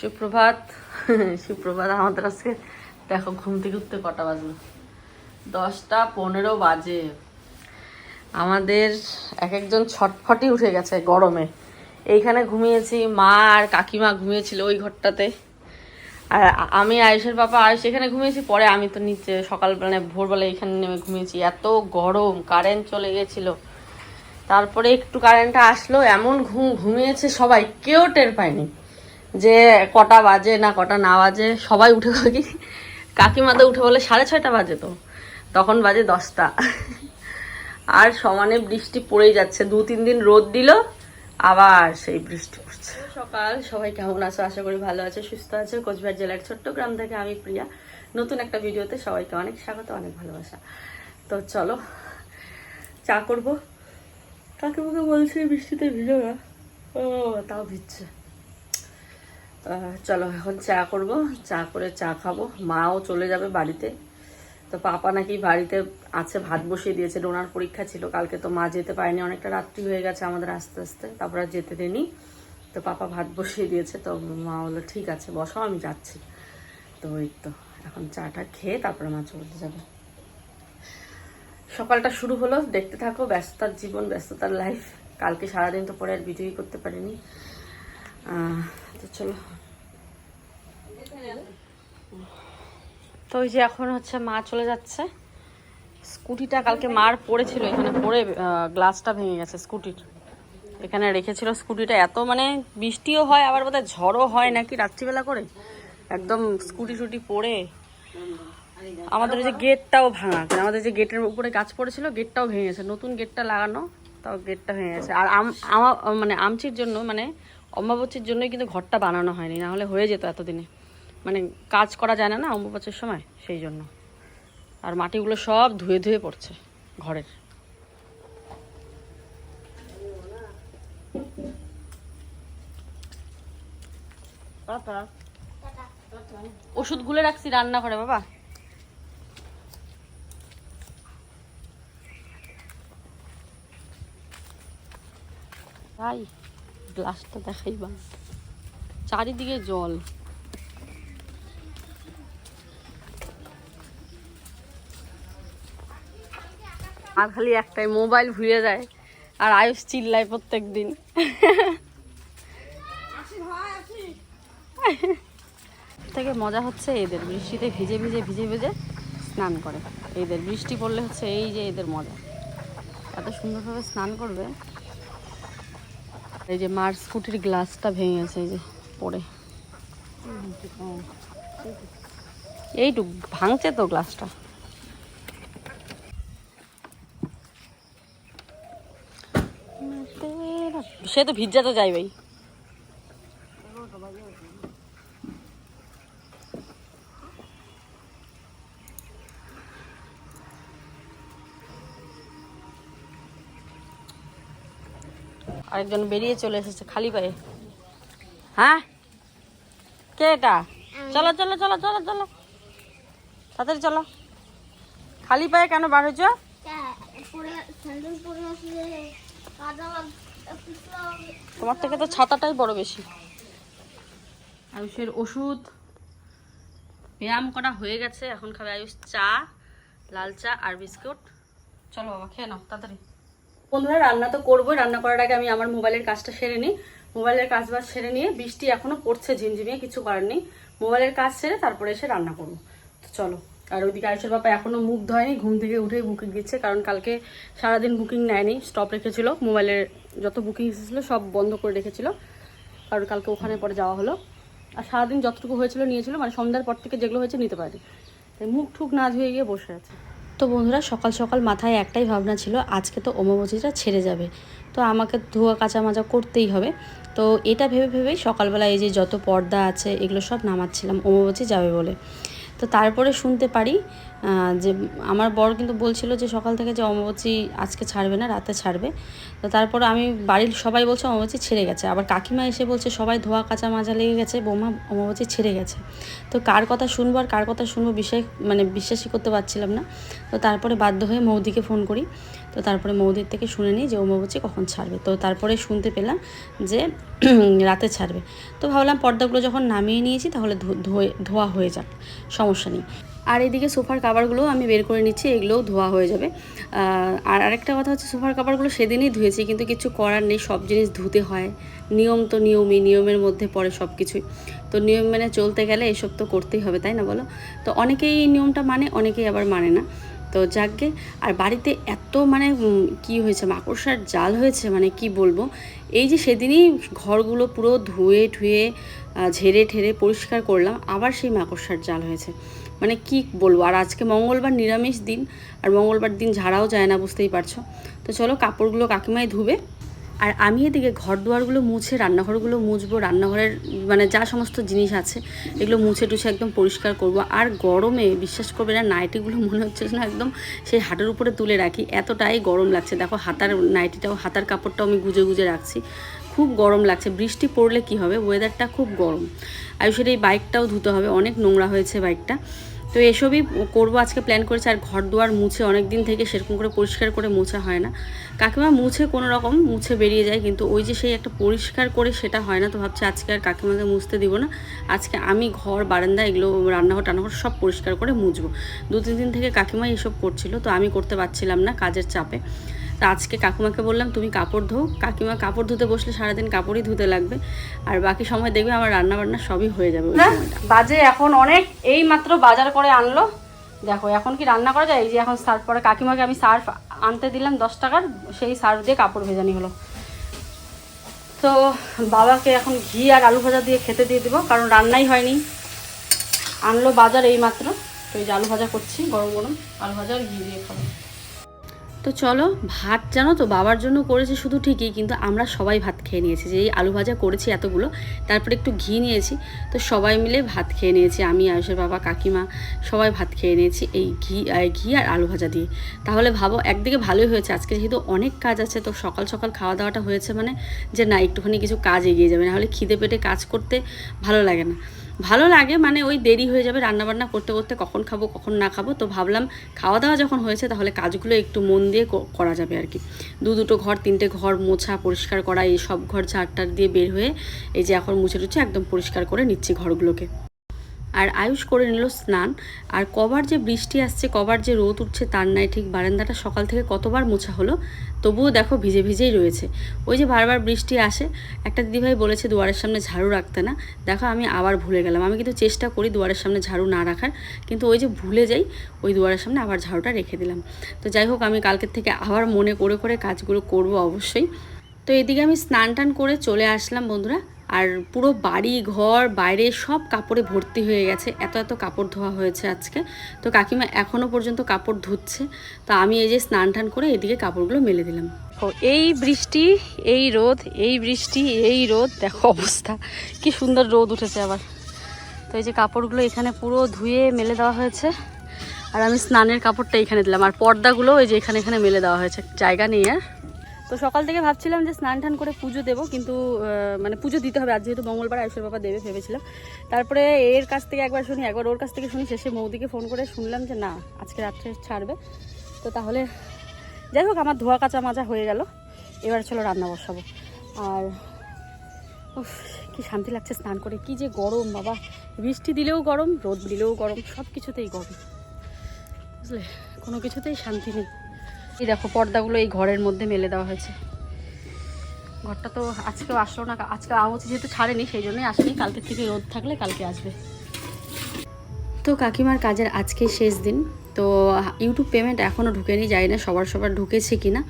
সুপ্রভাত। সুপ্রভাত। আমাদের আজকে দেখো ঘুম থেকে উঠতে কটা বাজলো, 10টা 15 বাজে। আমাদের এক একজন ছটফটি উঠে গেছে গরমে। এইখানে ঘুমিয়েছি, মা আর কাকিমা ঘুমিয়েছিল ওই ঘরটাতে, আর আমি আয়ুষের পাপা আয়ুষ এখানে ঘুমিয়েছি। পরে আমি তো নিচে সকালবেলা ভোরবেলা এখানে নেমে ঘুমিয়েছি। এত গরম, কারেন্ট চলে গেছিল। তারপরে একটু কারেন্টটা আসলো, এমন ঘুমিয়েছে সবাই, কেউ টের পায়নি যে কটা বাজে না কটা না বাজে। সবাই উঠে কি কাকিমাদের উঠে বলে 6:30 বাজে, তো তখন বাজে 10টা। আর সমানে বৃষ্টি পড়েই যাচ্ছে। 2-3 দিন রোদ দিল, আবার সেই বৃষ্টি পড়ছে। সকাল, সবাই কেমন আছো? আশা করি ভালো আছে, সুস্থ আছে। কোচবিহার জেলার ছোট্ট গ্রাম থেকে আমি প্রিয়া, নতুন একটা ভিডিওতে সবাইকে অনেক স্বাগত, অনেক ভালোবাসা। তো চলো চা করবো। কাকিমাকে বলছি বৃষ্টিতে ভিজো না, ও তাও ভিজছে। চলো এখন চা করব, চা করে চা খাবো। মাও চলে যাবে বাড়িতে। তো পাপা নাকি বাড়িতে আছে, ভাত বসিয়ে দিয়েছে। ডোনার পরীক্ষা ছিল কালকে, তো মা যেতে পারেনি, অনেকটা রাত্রি হয়ে গেছে আমাদের আস্তে আস্তে, তারপর আর যেতে দেয়নি। তো পাপা ভাত বসিয়ে দিয়েছে, তো মা বললো ঠিক আছে বসাও, আমি যাচ্ছি। তো ওই তো এখন চাটা খেয়ে তারপরে মা চলতে যাবে। সকালটা শুরু হলো, দেখতে থাকো। ব্যস্ততার জীবন, ব্যস্ততার লাইফ। কালকে সারাদিন তো পরে আর ভিডিওই করতে পারিনি। তো চলো। তো ওই যে এখন হচ্ছে মা চলে যাচ্ছে। স্কুটিটা কালকে মার পড়েছিল, এখানে পড়ে গ্লাসটা ভেঙে গেছে স্কুটির। এখানে রেখেছিল স্কুটিটা। এত মানে বৃষ্টিও হয়, আবার বোধহয় ঝড়ও হয় নাকি রাত্রিবেলা করে, একদম স্কুটি টুটি পড়ে। আমাদের ওই যে গেটটাও ভাঙা, আমাদের যে গেটের উপরে গাছ পড়েছিল, গেটটাও ভেঙে গেছে। নতুন গেটটা লাগানো, তাও গেটটা ভেঙে গেছে। আর মানে আমচির জন্য, মানে অম্বাবচীর জন্যই কিন্তু ঘরটা বানানো হয়নি, না হলে হয়ে যেত এতদিনে। মানে কাজ করা যায় না না অম্বুবাচীর সময়, সেই জন্য। আর মাটিগুলো সব ধুয়ে ধুয়ে পড়ছে ঘরের। ওষুধ গুলে রাখছি রান্না করে বাবা। ভাই গ্লাসটা দেখাই বা, চারিদিকে জল। আর খালি একটাই, মোবাইল ভুলে যায়। আর আয়ুষ চিল্লায় প্রত্যেক দিন। থেকে মজা হচ্ছে এদের বৃষ্টিতে ভিজে ভিজে ভিজে ভিজে স্নান করে। এদের বৃষ্টি পড়লে হচ্ছে এই যে এদের মজা, এত সুন্দরভাবে স্নান করবে। এই যে মার স্কুটির গ্লাসটা ভেঙে গেছে, এই যে পড়ে এইটুক ভাঙছে তো গ্লাসটা। সে তো ভিজা তো যাইবেই। আরেকজন বেরিয়ে চলে এসেছে খালি পায়ে। হ্যাঁ, কে এটা? চলো চলো চলো চলো চলো, তাড়াতাড়ি চলো। খালি পায়ে কেন বার হয়েছ? তোমার থেকে তো ছাতাটাই বড় বেশি। আয়ুষের ওষুধ, ব্যায়াম করা হয়ে গেছে। এখন খাবে আয়ুষ চা, লাল চা আর বিস্কুট। চলো বাবা খেয়ে নাও তাড়াতাড়ি। বন্ধুরা রান্না তো করবোই, রান্না করার আগে আমি আমার মোবাইলের কাজটা সেরে নিই। মোবাইলের কাজ বাজ সেরে নিয়ে, বৃষ্টি এখনো পড়ছে ঝিমঝিমিয়ে, কিছু করার নেই। মোবাইলের কাজ সেরে তারপরে এসে রান্না করবো। তো চলো। আর ওইদিকে আয়ুষের বাবা এখনো মুখ ধোয়নি, ঘুম থেকে উঠে বুকিং দিচ্ছে, কারণ কালকে সারাদিন বুকিং নেয়নি, স্টপ রেখেছিল। মোবাইলের যত বুকিং এসেছিলো সব বন্ধ করে রেখেছিল, কারণ কালকে ওখানে পরে যাওয়া হলো। আর সারাদিন যতটুকু হয়েছিল নিয়েছিল, মানে সন্ধ্যার পর থেকে যেগুলো হয়েছে নিতে পারেনি। তাই মুখ ঠুক না ধুয়ে গিয়ে বসে আছে। তো বন্ধুরা সকাল সকাল মাথায় একটাই ভাবনা ছিল, আজকে তো অমাবস্যাটা ছেড়ে যাবে, তো আমাকে ধোয়া কাচা মাজা করতেই হবে। তো এটা ভেবে ভেবেই সকালবেলা এই যে যত পর্দা আছে এগুলো সব নামাচ্ছিলাম অমাবস্যা যাবে বলে। তো তারপরে শুনতে পারি যে আমার বর কিন্তু বলছিল যে সকাল থেকে যে অমাবস্যা আজকে ছাড়বে না, রাতে ছাড়বে। তো তারপরে আমি বাড়ির সবাই বলছে অমাবস্যা ছেড়ে গেছে, আবার কাকিমা এসে বলছে সবাই ধোয়া কাচা মাজা লেগে গেছে, বৌমা অমাবস্যা ছেড়ে গেছে। তো কার কথা শুনবো আর কার কথা শুনবো বিশ্বাসই করতে পারছিলাম না। তো তারপরে বাধ্য হয়ে মৌদিকে ফোন করি। তো তারপরে মৌদির থেকে শুনে নিই যে অমাবস্যা কখন ছাড়বে। তো তারপরে শুনতে পেলাম যে রাতে ছাড়বে। তো ভাবলাম পর্দাগুলো যখন নামিয়ে নিয়েছি তাহলে ধোয়া হয়ে যাক, সমস্যা নেই। আর এদিকে সোফার কাভারগুলো আমি বের করে নিচ্ছি, এগুলোও ধোয়া হয়ে যাবে। আর আরেকটা কথা হচ্ছে, সোফার কাভারগুলো সেদিনই ধুয়েছি, কিন্তু কিছু করার নেই, সব জিনিস ধুতে হয়। নিয়ম তো নিয়মই, নিয়মের মধ্যে পড়ে সব কিছুই। তো নিয়ম মেনে চলতে গেলে এসব তো করতেই হবে, তাই না বলো? তো অনেকেই এই নিয়মটা মানে, অনেকেই আবার মানে না। তো যাকগে। আর বাড়িতে এত মানে কি হয়েছে, মাকড়সার জাল হয়েছে, মানে কি বলবো। এই যে সেদিনই ঘরগুলো পুরো ধুয়ে ঠুয়ে ঝেড়ে ঠেড়ে পরিষ্কার করলাম, আবার সেই মাকড়সার জাল হয়েছে, মানে কি বলবো। আর আজকে মঙ্গলবার, নিরামিষ দিন, আর মঙ্গলবার দিন ঝাড়াও যায় না, বুঝতেই পারছো। তো চলো কাপড়গুলো কাকিমাই ধুবে, আর আমি এদিকে ঘর দুয়ারগুলো মুছে রান্নাঘরগুলো মুছবো। রান্নাঘরের মানে যা সমস্ত জিনিস আছে এগুলো মুছে টুছে একদম পরিষ্কার করব। আর গরমে বিশ্বাস করবে না, নাইটিগুলো মনে হচ্ছে না একদম সেই হাঁটের উপরে তুলে রাখি, এতটাই গরম লাগছে। দেখো হাতার নাইটিটাও, হাতার কাপড়টাও আমি গুজে গুজে রাখছি, খুব গরম লাগছে। বৃষ্টি পড়লে কি হবে, ওয়েদারটা খুব গরম। আয়ুষের এই বাইকটাও ধুতে হবে, অনেক নোংরা হয়েছে বাইকটা। তো এসবই করবো আজকে, প্ল্যান করেছি। আর ঘর দুয়ার মুছে অনেক দিন থেকে সেরকম করে পরিষ্কার করে মোছা হয় না। কাকিমা মুছে কোনো রকম মুছে বেরিয়ে যায়, কিন্তু ওই যে সেই একটা পরিষ্কার করে সেটা হয় না। তো ভাবছি আজকে আর কাকিমাকে মুছতে দিব না, আজকে আমি ঘর বারান্দা এগুলো রান্নাঘর টান্নাঘর সব পরিষ্কার করে মুছবো। 2-3 দিন থেকে কাকিমাই এসব করছিল, তো আমি করতে পারছিলাম না কাজের চাপে। তা আজকে কাকিমাকে বললাম তুমি কাপড় ধো। কাকিমা কাপড় ধুতে বসলে সারাদিন কাপড়ই ধুতে লাগবে, আর বাকি সময় দেখবে আমার রান্না বান্না সবই হয়ে যাবে। বাজে এখন অনেক, এই মাত্র বাজার করে আনলো। দেখো এখন কি রান্না করা যায়। এই যে এখন সার্ফ পরে কাকিমাকে আমি সার্ফ আনতে দিলাম 10 টাকার, সেই সার্ফ দিয়ে কাপড় ভেজানি হলো। তো বাবাকে এখন ঘি আর আলু ভাজা দিয়ে খেতে দিয়ে দেবো, কারণ রান্নাই হয়নি। আনলো বাজার এই মাত্র, তো এই যে আলু ভাজা করছি, গরম গরম আলু ভাজা আর ঘি দিয়ে খাবো। তো চলো, ভাত জানো তো বাবার জন্য করেছি শুধু ঠিকই, কিন্তু আমরা সবাই ভাত খেয়ে নিয়েছি। যে এই আলু ভাজা করেছি এতগুলো, তারপরে একটু ঘি নিয়েছি, তো সবাই মিলে ভাত খেয়ে নিয়েছি। আমি, আয়ুষের বাবা, কাকিমা সবাই ভাত খেয়ে নিয়েছি এই ঘি আর আলু ভাজা দিয়ে। তাহলে ভাবো, একদিকে ভালোই হয়েছে, আজকে যেহেতু অনেক কাজ আছে, তো সকাল সকাল খাওয়া দাওয়াটা হয়েছে মানে যে না একটুখানি কিছু কাজ এগিয়ে যাবে, নাহলে খিদে পেটে কাজ করতে ভালো লাগে না। ভালো লাগে মানে ওই দেরি হয়ে যাবে রান্নাবান্না করতে করতে, কখন খাবো কখন না খাবো। তো ভাবলাম খাওয়া দাওয়া যখন হয়েছে তাহলে কাজগুলো একটু মন দিয়ে করা যাবে আর কি। দুটো ঘর 3টে ঘর মোছা পরিষ্কার করা, এই সব ঘর ঝাড়টার দিয়ে বের হয়ে এই যে এখন মুছে টুছে একদম পরিষ্কার করে নিচ্ছি ঘরগুলোকে। আর আয়ুষ করে নিল স্নান। আর কবার যে বৃষ্টি আসছে, কবার যে রোদ উঠছে তার নাই ঠিক। বারান্দাটা সকাল থেকে কতবার মোছা হলো, তবুও দেখো ভিজে ভিজেই রয়েছে। ওই যে বারবার বৃষ্টি আসে। একটা দিদিভাই বলেছে দুয়ারের সামনে ঝাড়ু রাখতে না, দেখো আমি আবার ভুলে গেলাম। আমি কিন্তু চেষ্টা করি দুয়ারের সামনে ঝাড়ু না রাখার, কিন্তু ওই যে ভুলে যাই, ওই দুয়ারের সামনে আবার ঝাড়ুটা রেখে দিলাম। তো যাই হোক, আমি কালকের থেকে আবার মনে করে করে কাজগুলো করব অবশ্যই। তো এদিকে আমি স্নান টান করে চলে আসলাম বন্ধুরা। আর পুরো বাড়ি ঘর বাইরে সব কাপড়ে ভর্তি হয়ে গেছে, এত এত কাপড় ধোয়া হয়েছে আজকে। তো কাকিমা এখনও পর্যন্ত কাপড় ধুচ্ছে, তো আমি এই যে স্নান টান করে এদিকে কাপড়গুলো মেলে দিলাম। এই বৃষ্টি, এই রোদ, এই বৃষ্টি, এই রোদ, দেখো অবস্থা কি সুন্দর রোদ উঠেছে আবার। তো এই যে কাপড়গুলো এখানে পুরো ধুয়ে মেলে দেওয়া হয়েছে, আর আমি স্নানের কাপড়টা এখানে দিলাম। আর পর্দাগুলো ওই যে এখানে এখানে মেলে দেওয়া হয়েছে, জায়গা নেই আর। তো সকাল থেকে ভাবছিলাম যে স্নান টান করে পুজো দেবো, কিন্তু মানে পুজো দিতে হবে আজ যেহেতু মঙ্গলবার, আয়ুষের বাবা দেবে ভেবেছিলাম। তারপরে এর কাছ থেকে একবার শুনি, একবার ওর কাছ থেকে শুনি, শেষে মৌদিকে ফোন করে শুনলাম যে না আজকে রাত্রে ছাড়বে। তো তাহলে যাই হোক, আমার ধোয়া কাচা মাজা হয়ে গেল, এবার চলো রান্না বসাবো। আর কি শান্তি লাগছে স্নান করে, কি যে গরম বাবা, বৃষ্টি দিলেও গরম, রোদ দিলেও গরম, সব কিছুতেই গরম, বুঝলে, কোনো কিছুতেই শান্তি নেই। এই দেখো পর্দাগুলো এই ঘরের মধ্যে মেলে দেওয়া হয়েছে। ঘরটা তো আজকেও আসলো না, আজকে আওয়াজ যেহেতু ছাড়েনি সেই জন্যই আসেনি, কালকে থেকে রোদ থাকলে কালকে আসবে। তো কাকিমার কাজের আজকে শেষ দিন। তো ইউটিউব পেমেন্ট এখনও ঢুকেনি, জানি না সবার ঢুকেছে কি না।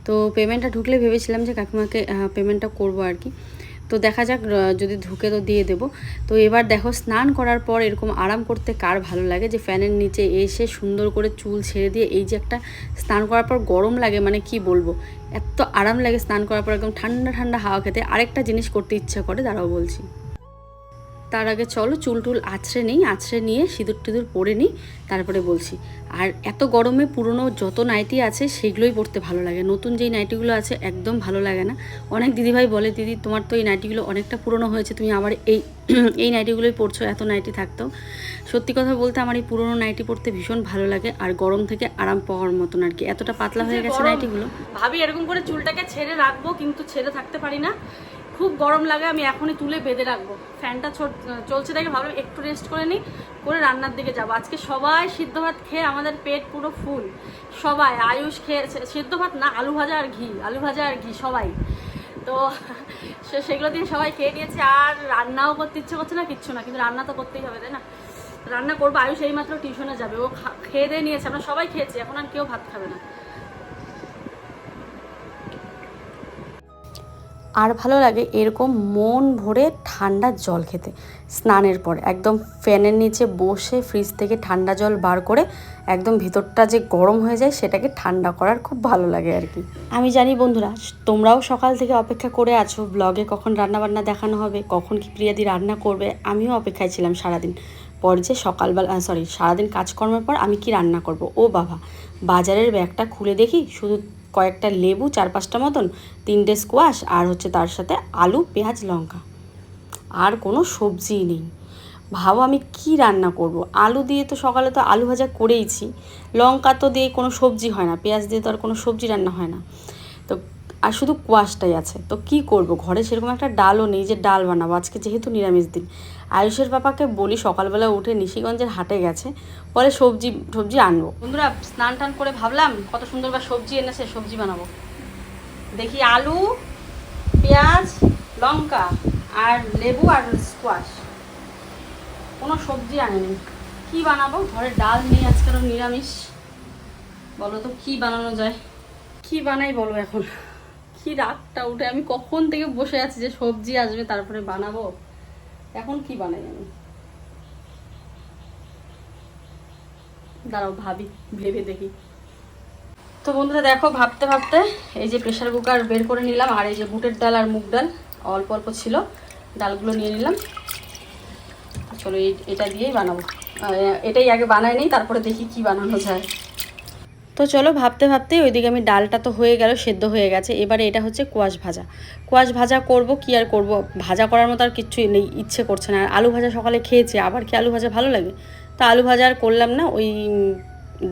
তো পেমেন্টটা ঢুকলে ভেবেছিলাম যে কাকিমাকে পেমেন্টটা করবো আর কি। তো দেখা যাক, যদি ঢুকে তো দিয়ে দেবো। তো এবার দেখো স্নান করার পর এরকম আরাম করতে কার ভালো লাগে, যে ফ্যানের নিচে এসে সুন্দর করে চুল ছেড়ে দিয়ে এই যে একটা স্নান করার পর গরম লাগে, মানে কি বলবো, এত আরাম লাগে স্নান করার পর, একদম ঠান্ডা ঠান্ডা হাওয়া খেতে। আরেকটা জিনিস করতে ইচ্ছা করে, দাঁড়াও বলছি। তার আগে চলো চুল টুল আছড়ে নিই, আছড়ে নিয়ে সিঁদুর টিঁদুর পরে নিই, তারপরে বলছি। আর এত গরমে পুরনো যত নাইটি আছে সেগুলোই পরতে ভালো লাগে, নতুন যেই নাইটিগুলো আছে একদম ভালো লাগে না। অনেক দিদিভাই বলে, দিদি তোমার তো এই নাইটিগুলো অনেকটা পুরনো হয়েছে, তুমি আবার এই নাইটিগুলোই পরছো, এত নাইটি থাকতেও। সত্যি কথা বলতে আমার এই পুরনো নাইটি পরতে ভীষণ ভালো লাগে, আর গরম থেকে আরাম পাওয়ার মতন আর কি, এতটা পাতলা হয়ে গেছে নাইটিগুলো। ভাবি এরকম করে চুলটাকে ছেড়ে রাখবো, কিন্তু ছেড়ে থাকতে পারি না, খুব গরম লাগে। আমি এখনই তুলে বেঁধে রাখবো, ফ্যানটা চলছে দেখে ভাবলাম একটু রেস্ট করে নিই, করে রান্নার দিকে যাবো। আজকে সবাই সিদ্ধ ভাত খেয়ে আমাদের পেট পুরো ফুল, সবাই। আয়ুষ খেয়ে সিদ্ধ ভাত না, আলু ভাজা আর ঘি, আলু ভাজা আর ঘি সবাই। তো সেগুলো দিয়ে সবাই খেয়ে নিয়েছে, আর রান্নাও করতে ইচ্ছে করছে না, কিচ্ছু না, কিন্তু রান্না তো করতেই হবে তাই না। রান্না করবো, আয়ুষ এইমাত্র টিউশনে যাবে, ও খেয়ে দিয়ে নিয়েছে, আমরা সবাই খেয়েছি, এখন আর কেউ ভাত খাবে না। আর ভালো লাগে এরকম মন ভরে ঠান্ডা জল খেতে, স্নানের পর একদম ফ্যানের নিচে বসে ফ্রিজ থেকে ঠান্ডা জল বার করে একদম ভিতরটা যে গরম হয়ে যায় সেটাকে ঠান্ডা করার খুব ভালো লাগে আর কি। আমি জানি বন্ধুরা তোমরাও সকাল থেকে অপেক্ষা করে আছো ব্লগে কখন রান্নাবান্না দেখানো হবে, কখন কি প্রিয়াদি রান্না করবে। আমিও অপেক্ষায় ছিলাম সারাদিন পর, যে সকালবেলা সারাদিন কাজকর্মের পর আমি কি রান্না করব। ও বাবা, বাজারের ব্যাগটা খুলে দেখি শুধু কয়েকটা লেবু, 4-5টা মতন, 3টে স্কোয়াশ, আর হচ্ছে তার সাথে আলু, পেঁয়াজ, লঙ্কা, আর কোনো সবজিই নেই। ভাবো আমি কি রান্না করব। আলু দিয়ে তো সকালে তো আলু ভাজা করেইছি, লঙ্কা তো দিয়ে কোনো সবজি হয় না, পেঁয়াজ দিয়ে তো আর কোনো সবজি রান্না হয় না, তো আর শুধু কোয়াশটাই আছে। তো কি করব, ঘরে সেরকম একটা ডালও নেই যে ডাল বানাবো, আজকে যেহেতু নিরামিষ দিন। আয়ুষের পাপাকে বলি সকালবেলা উঠে নিশিগঞ্জের হাটে গেছে, পরে সবজি আনবো। বন্ধুরা স্নান টান করে ভাবলাম কত সুন্দর বা সবজি এনেছে, সবজি বানাবো। দেখি আলু, পেঁয়াজ, লঙ্কা আর লেবু আর স্কোয়াশ, কোনো সবজি আনেনি। কি বানাবো, ঘরে ডাল নেই, আজকালও নিরামিষ। বলো তো কি বানানো যায়, কি বানাই বলো এখন। কি রাতটা উঠে আমি কখন থেকে বসে আছি যে সবজি আসবে তারপরে বানাবো, এখন কি বানাই আমি, দাঁড়াও ভাবি, ভেবে দেখি। তো বন্ধুরা দেখো ভাবতে ভাবতে এই যে প্রেশার কুকার বের করে নিলাম, আর এই যে বুটের ডাল আর মুগ ডাল অল্প অল্প ছিল, ডালগুলো নিয়ে নিলাম। চলো এটা দিয়েই বানাবো, এটাই আগে বানাই নিই, তারপরে দেখি কি বানানো যায়। তো চলো ভাবতে ভাবতেই ওইদিকে আমি ডালটা তো হয়ে গেল, সেদ্ধ হয়ে গেছে। এবারে এটা হচ্ছে কোয়াশ ভাজা, কোয়াশ ভাজা করব, কি আর করব, ভাজা করার মতো আর কিচ্ছুই নেই, ইচ্ছে করছে না। আর আলু ভাজা সকালে খেয়েছি, আবার কি আলু ভাজা ভালো লাগে, তো আলু ভাজা আর করলাম না। ওই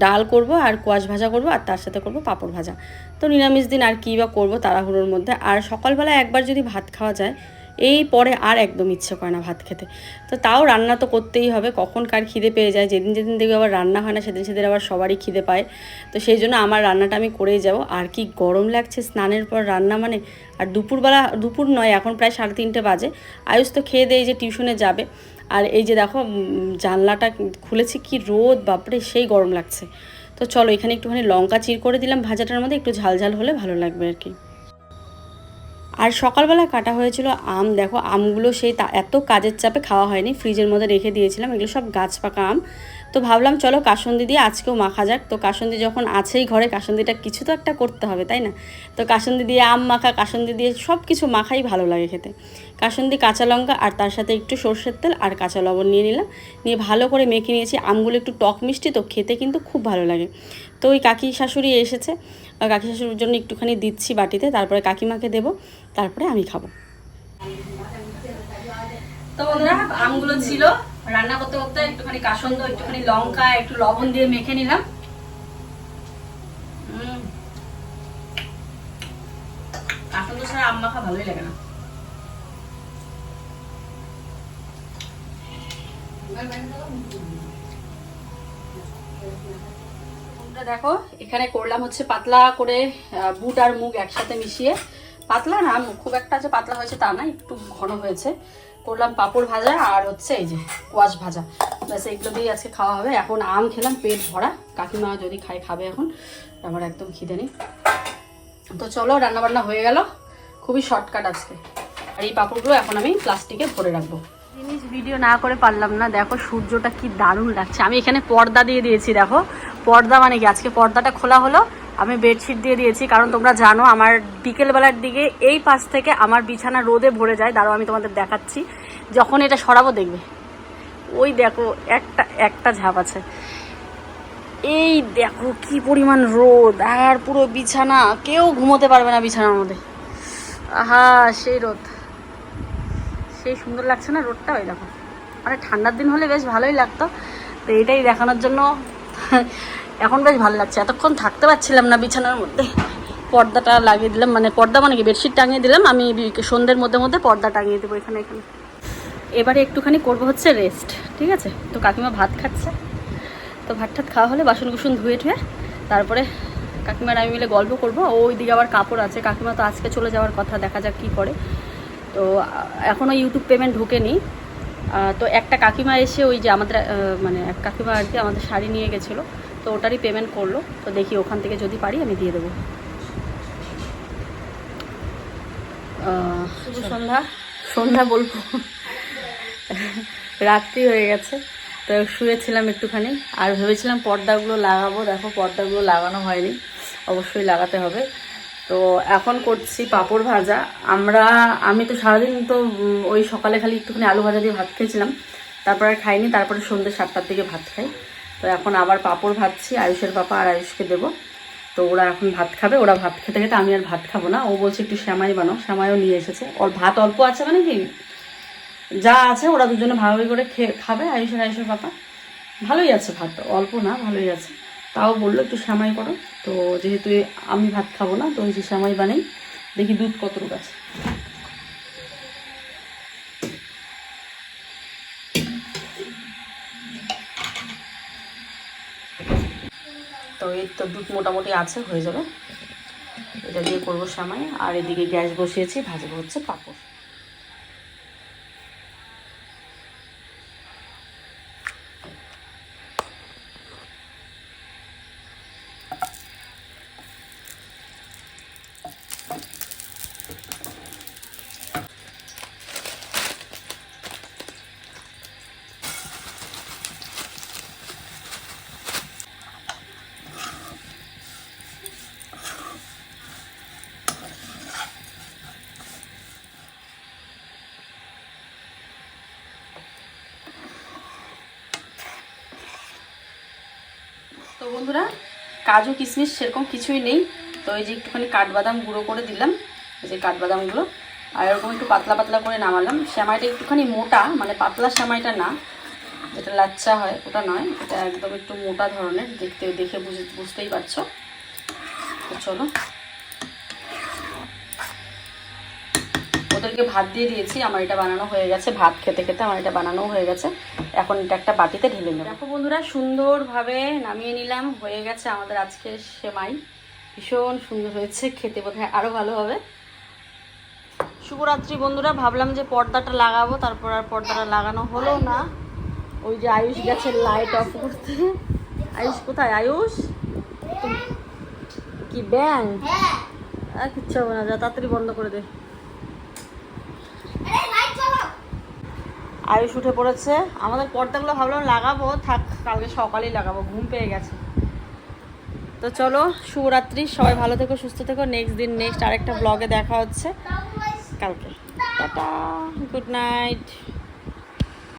ডাল করব আর কোয়াশ ভাজা করব, আর তার সাথে করব পাঁপড় ভাজা। তো নিরামিষ দিন আর কী বা করবো তাড়াহুড়োর মধ্যে। আর সকালবেলা একবার যদি ভাত খাওয়া যায়, এই পরে আর একদম ইচ্ছে করে না ভাত খেতে। তো তাও রান্না তো করতেই হবে, কখন কার খিদে পেয়ে যায়, যেদিন যেদিন দেখবে আবার রান্না হয় না সেদিন সেদিন আবার সবারই খিদে পায়। তো সেই জন্য আমার রান্নাটা আমি করেই যাব। আর কি গরম লাগছে স্নানের পর রান্না মানে। আর দুপুর নয়, এখন প্রায় 3:30 বাজে। আয়ুষ তো খেয়ে দিয়ে যে টিউশনে যাবে। আর এই যে দেখো জানলাটা খুলেছি, কি রোদ, বাপরে সেই গরম লাগছে। তো চলো এখানে একটুখানি লঙ্কা চির করে দিলাম ভাজাটার মধ্যে, একটু ঝালঝাল হলে ভালো লাগবে আর কি। আর সকালবেলা কাটা হয়েছিল আম, দেখো আমগুলো সেই এত কাজের চাপে খাওয়া হয়নি, ফ্রিজের মধ্যে রেখে দিয়েছিলাম, এগুলো সব গাছ পাকা আম। তো ভাবলাম চলো কাসুন্দি দিয়ে আজকেও মাখা যাক। তো কাসুন্দি যখন আছেই ঘরে, কাসুন্দিটা কিছু তো একটা করতে হবে তাই না। তো কাসুন্দি দিয়ে আম মাখা, কাসুন্দি দিয়ে সব কিছু মাখাই ভালো লাগে খেতে। কাসুন্দি, কাঁচা লঙ্কা আর তার সাথে একটু সর্ষের তেল আর কাঁচা লবণ নিয়ে নিলাম, নিয়ে ভালো করে মেখে নিয়েছি। আমগুলো একটু টক মিষ্টি তো, খেতে কিন্তু খুব ভালো লাগে। তো ওই কাকি শাশুড়ি এসেছে, কাকি শাশুড়ির জন্য একটুখানি দিচ্ছি বাটিতে, তারপরে কাকিমাকে দেবো, তারপরে আমি খাবো। তো বন্ধুরা আমগুলো ছিল, রান্না করতে করতে একটুখানি কাসন্দ, একটুখানি লঙ্কা, একটু লবণ দিয়ে মেখে নিলাম। কাসন্দ ছাড়া আম মাখা ভালোই লাগে না। দেখো এখানে করলাম হচ্ছে পাতলা করে বুট আর মুগ একসাথে মিশিয়ে, পাতলা না খুব একটা যে পাতলা হয়েছে তা না, একটু ঘন হয়েছে। করলাম পাঁপড় ভাজা আর হচ্ছে এই যে কোয়াশ ভাজা, ব্যাস এগুলো দিয়ে আজকে খাওয়া হবে। এখন আম খেলাম পেট ভরা, কাকিমা যদি খাবে এখন, আমার একদম খিদে নেই। তো চলো রান্নাবান্না হয়ে গেল, খুবই শর্টকাট আজকে। আর এই পাঁপড়গুলো এখন আমি প্লাস্টিকে ভরে রাখবো। জিনিস ভিডিও না করে পারলাম না, দেখো সূর্যটা কি দারুণ লাগছে। আমি এখানে পর্দা দিয়ে দিয়েছি, দেখো পর্দা মানে কি, আজকে পর্দাটা খোলা হলো, আমি বেডশিট দিয়ে দিয়েছি, কারণ তোমরা জানো আমার বিকেলবেলার দিকে এই পাশ থেকে আমার বিছানা রোদে ভরে যায়। দাঁড়াও আমি তোমাদের দেখাচ্ছি, যখন এটা সরাবো দেখবে, ওই দেখো একটা একটা ঝাপ আছে। এই দেখো কি পরিমাণ রোদ, আর পুরো বিছানা, কেউ ঘুমোতে পারবে না বিছানার মধ্যে। আহা সেই রোদ, সেই সুন্দর লাগছে না রোদটা। ওই দেখো, মানে ঠান্ডার দিন হলে বেশ ভালোই লাগতো, তো এটাই দেখানোর জন্য এখন বেশ ভালো লাগছে। এতক্ষণ থাকতে পারছিলাম না বিছানার মধ্যে, পর্দাটা লাগিয়ে দিলাম, মানে পর্দা মানে কি বেডশিট টাঙিয়ে দিলাম। আমি সন্ধ্যের মধ্যে মধ্যে পর্দা টাঙিয়ে দেবো এখানে এখানে। এবারে একটুখানি করবো হচ্ছে রেস্ট, ঠিক আছে? তো কাকিমা ভাত খাচ্ছে, তো ভাত ঠাত খাওয়া হলে বাসন কুসন ধুয়ে টুয়ে তারপরে কাকিমার আমি মিলে গল্প করবো। ওই দিকে আবার কাপড় আছে, কাকিমা তো আজকে চলে যাওয়ার কথা, দেখা যাক কী করে। তো এখনও ইউটিউব পেমেন্ট ঢোকেনি। তো একটা কাকিমা এসে ওই যে আমাদের মানে এক কাকিমা আর কি আমাদের শাড়ি নিয়ে গেছিলো, তো ওটারই পেমেন্ট করলো। তো দেখি ওখান থেকে যদি পারি আমি দিয়ে দেবো। শুভ সন্ধ্যা, সন্ধ্যা বলবো রাত্রি হয়ে গেছে। তো শুয়েছিলাম একটুখানি, আর ভেবেছিলাম পর্দাগুলো লাগাবো, দেখো পর্দাগুলো লাগানো হয়নি, অবশ্যই লাগাতে হবে। তো এখন করছি পাঁপড় ভাজা। আমি তো সারাদিন তো ওই সকালে খালি একটুখানি আলু ভাজা দিয়ে ভাত খেয়েছিলাম, তারপরে আর খাইনি, তারপরে সন্ধ্যে 7টার দিকে ভাত খাই। তো এখন আবার পাঁপড় ভাজছি, আয়ুষের পাপা আর আয়ুষকে দেবো। তো ওরা এখন ভাত খাবে, ওরা ভাত খেতে খেতে আমি আর ভাত খাবো না। ও বলছে একটু শ্যামাই বানাও, শ্যামাইও নিয়ে এসেছে। ওর ভাত অল্প আছে, মানে কি যা আছে ওরা দুজনে ভাগাভাগি করে খাবে, আয়ুষের পাপা। ভালোই আছে ভাত, অল্প না ভালোই আছে। তাও বললো একটু শ্যামাই করো। তো যেহেতু আমি ভাত খাবো না, তো ওই যে শ্যামাই বানাই, দেখি দুধ কতটুকু আছে। তো এই তো দুধ মোটামুটি আছে, হয়ে যাবে। এটা দিয়ে করবো শ্যামাই। আর এদিকে গ্যাস বসিয়েছি, ভাজবো হচ্ছে পাঁপড়। তো বন্ধুরা, কাজু কিশমিশ সেরকম কিছুই নেই। তো এই যে একটুখানি কাঠবাদাম গুঁড়ো করে দিলাম, এই যে কাঠবাদামগুলো, আর এরকম একটু পাতলা পাতলা করে নামালাম। শ্যামাইটা একটুখানি মোটা, মানে পাতলা শ্যামাইটা না, যেটা লাচ্চা হয় ওটা নয়, এটা একদম একটু মোটা ধরনের, দেখে বুঝতেই পারছো। তো চলো, ওদেরকে ভাত দিয়ে দিয়েছি, আমার এটা বানানো হয়ে গেছে। ভাত খেতে খেতে আমার এটা বানানো হয়ে গেছে। এখন এটা একটা বাটিতে ঢেলে নেব। দেখো বন্ধুরা, সুন্দরভাবে নামিয়ে নিলাম, হয়ে গেছে আমাদের আজকে সেমাই। ভীষণ সুন্দর হয়েছে, খেতে বোধহয় আরও ভালো হবে। শুভরাত্রি বন্ধুরা, ভাবলাম যে পর্দাটা লাগাবো, তারপর আর পর্দাটা লাগানো হলো না। ওই যে আয়ুষ গেছে লাইট অফ করতে। আয়ুষ কোথায়? আয়ুষ কি ব্যাং? কিচ্ছু হবে না, যা তাড়াতাড়ি বন্ধ করে দে। আয়ুষ উঠে পড়েছে। আমাদের পর্দাগুলো ভাবলাম লাগাবো, থাক কালকে সকালেই লাগাবো, ঘুম পেয়ে গেছে। তো চলো, শুভরাত্রি, সবাই ভালো থেকো, সুস্থ থেকো। নেক্সট আরেকটা ব্লগে দেখা হচ্ছে কালকে। Tata, good night.